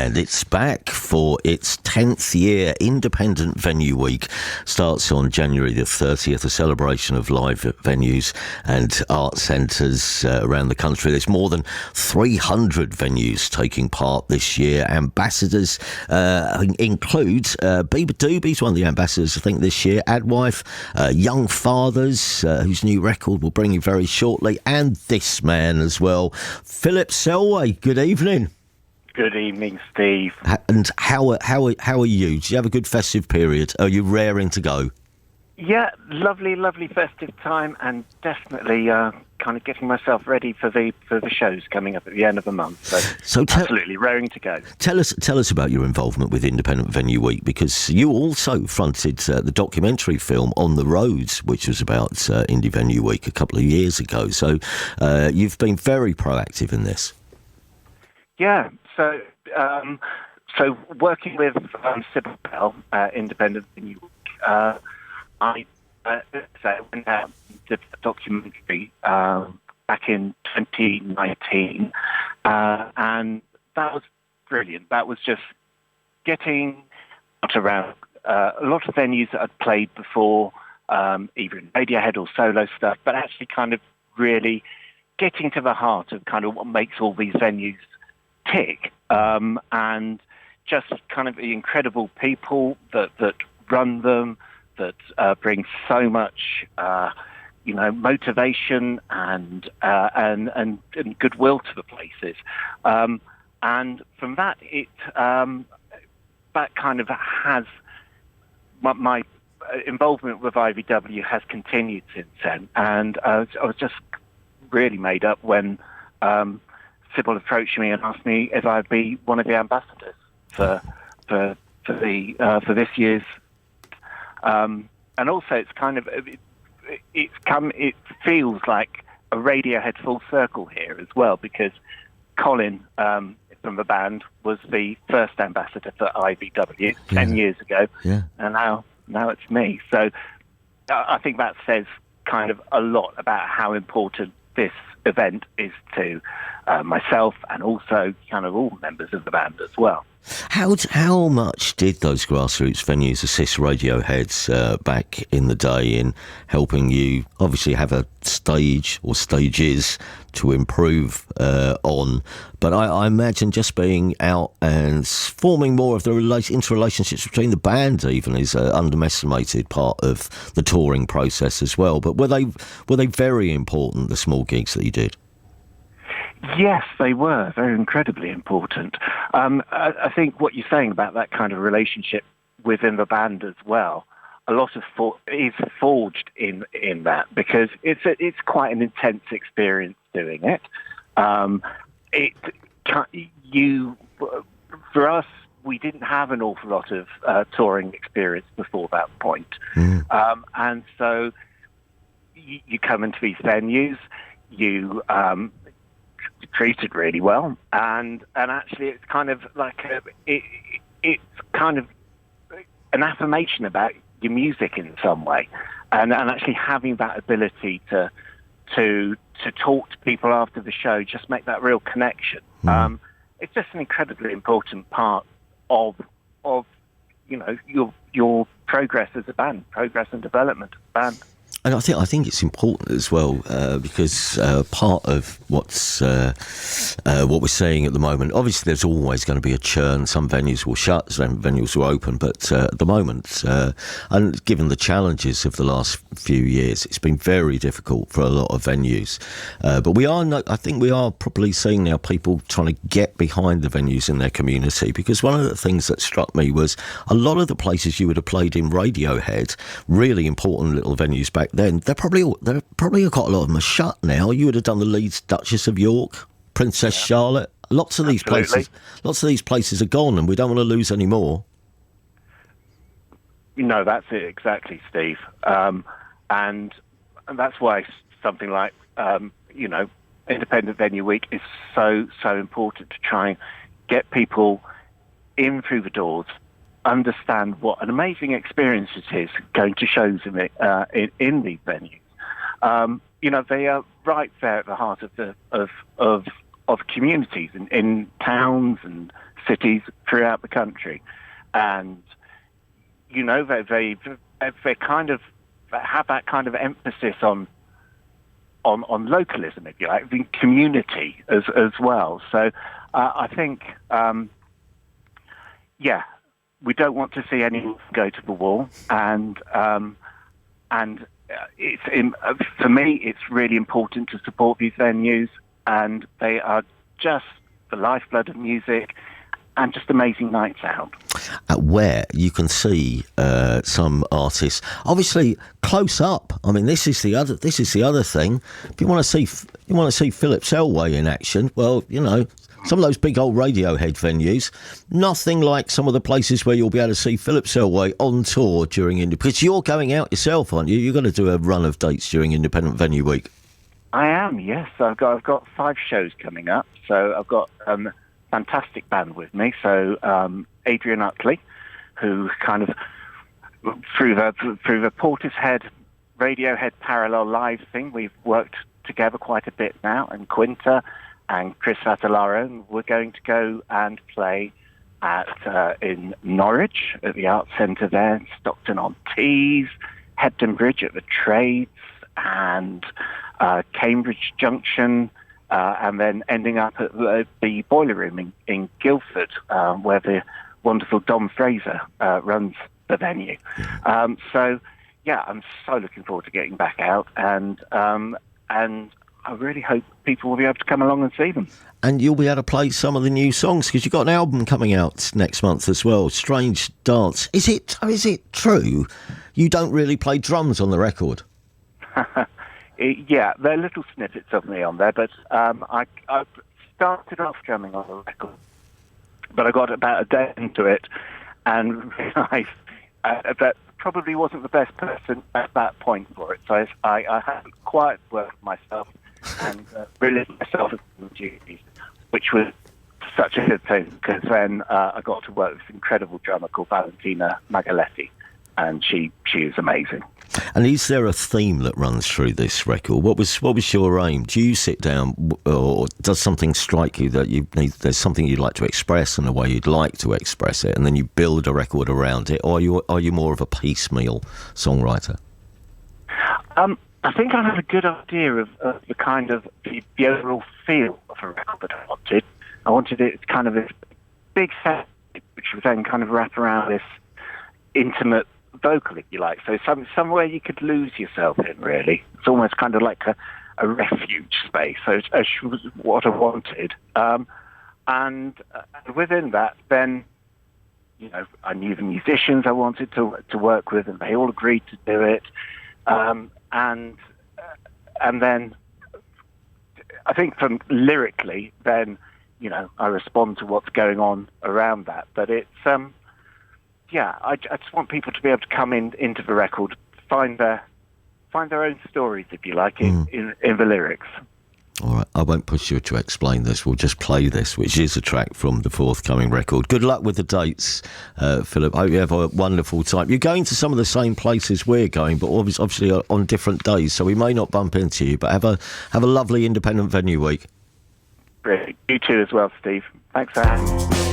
And it's back for its 10th year. Independent Venue Week starts on January the 30th, a celebration of live venues and art centres around the country. There's more than 300 venues taking part this year. Ambassadors include Bieber Doobie's one of the ambassadors, I think, this year. Adwife, Young Fathers, whose new record will bring you very shortly, and this man as well, Philip Selway. Good evening. Good evening, Steve. And how are you? Do you have a good festive period? Are you raring to go? Yeah, lovely festive time, and definitely kind of getting myself ready for the shows coming up at the end of the month. So absolutely raring to go. Tell us about your involvement with Independent Venue Week, because you also fronted the documentary film On the Roads, which was about Indie Venue Week a couple of years ago. So you've been very proactive in this. Yeah. So working with Sybil Bell, Independent Venue Week, I went out and did a documentary back in 2019, and that was brilliant. That was just getting out around a lot of venues that I'd played before, either in Radiohead or solo stuff, but actually kind of really getting to the heart of kind of what makes all these venues tick, and just kind of the incredible people that run them, that bring so much, motivation and goodwill to the places, and from that, that kind of has my involvement with IVW has continued since then, and I was just really made up when Sybil approached me and asked me if I'd be one of the ambassadors for this year's, and also it's kind of it feels like a Radiohead full circle here as well, because Colin from the band was the first ambassador for IVW 10 years ago, and now it's me. So I think that says kind of a lot about how important this event is to myself, and also kind of all members of the band as well. How much did those grassroots venues assist Radiohead back in the day in helping you obviously have a stage or stages to improve on? But I imagine just being out and forming more of the interrelationships between the band even is an underestimated part of the touring process as well. But were they very important, the small gigs that you did? Yes, they were. They're incredibly important. I think what you're saying about that kind of relationship within the band as well, a lot of is forged in that, because it's quite an intense experience doing it. For us, we didn't have an awful lot of touring experience before that point, and so you come into these venues, you treated really well, and actually it's kind of like it's kind of an affirmation about your music in some way, and actually having that ability to talk to people after the show, just make that real connection. It's just an incredibly important part of your progress as a band, progress and development of the band. And I think it's important as well, because part of what we're seeing at the moment, obviously there's always going to be a churn. Some venues will shut, some venues will open, but at the moment, and given the challenges of the last few years, it's been very difficult for a lot of venues. But I think we are probably seeing now people trying to get behind the venues in their community, because one of the things that struck me was a lot of the places you would have played in Radiohead, really important little venues back then, they're probably got a lot of them are shut now. You would have done the Leeds Duchess of York, Princess Charlotte. Lots of these places are gone, and we don't want to lose any more. No, that's it exactly, Steve. And that's why something like Independent Venue Week is so important, to try and get people in through the doors, understand what an amazing experience it is going to shows in these venues. They are right there at the heart of communities in towns and cities throughout the country, and they kind of have that kind of emphasis on localism, if you like, the community as well. So I think, we don't want to see anyone go to the wall, and for me, it's really important to support these venues, and they are just the lifeblood of music and just amazing nights out. Where you can see some artists, obviously close up. I mean, this is the other thing. If you want to see Philip Selway in action, well, some of those big old Radiohead venues, nothing like some of the places where you'll be able to see Philip Selway on tour during because you're going out yourself, aren't you? You're going to do a run of dates during Independent Venue Week. I am, yes. I've got 5 shows coming up, so I've got fantastic band with me. So Adrian Utley, who kind of through the Portishead Radiohead Parallel Live thing, we've worked together quite a bit now, and Quinta and Chris Attalaro, and we're going to go and play in Norwich at the Arts Centre there, Stockton-on-Tees, Hebden Bridge at the Trades, and Cambridge Junction, and then ending up at the Boiler Room in Guildford, where the wonderful Dom Fraser runs the venue. So, I'm so looking forward to getting back out, and I really hope people will be able to come along and see them. And you'll be able to play some of the new songs, because you've got an album coming out next month as well, Strange Dance. Is it true you don't really play drums on the record? Yeah, there are little snippets of me on there, but I started off drumming on the record, but I got about a day into it and realised that probably wasn't the best person at that point for it. So I hadn't quite worked myself and released myself as duties, which was such a good thing, because then I got to work with this incredible drummer called Valentina Magaletti, and she is amazing. And is there a theme that runs through this record? What was your aim? Do you sit down, or does something strike you that there's something you'd like to express and a way you'd like to express it, and then you build a record around it, or are you more of a piecemeal songwriter? I think I had a good idea of the kind of the overall feel of a record that I wanted. I wanted it kind of this big set, which would then kind of wrap around this intimate vocal, if you like. So somewhere you could lose yourself in, really. It's almost kind of like a refuge space. So it's what I wanted. And within that, then, I knew the musicians I wanted to work with, and they all agreed to do it. And then I think from lyrically, then, I respond to what's going on around that. But it's, I just want people to be able to come into the record, find their own stories, if you like, in the lyrics. All right, I won't push you to explain this. We'll just play this, which is a track from the forthcoming record. Good luck with the dates, Philip. Hope you have a wonderful time. You're going to some of the same places we're going, but obviously on different days, so we may not bump into you. But have a lovely Independent Venue Week. Brilliant. You too as well, Steve. Thanks for having me.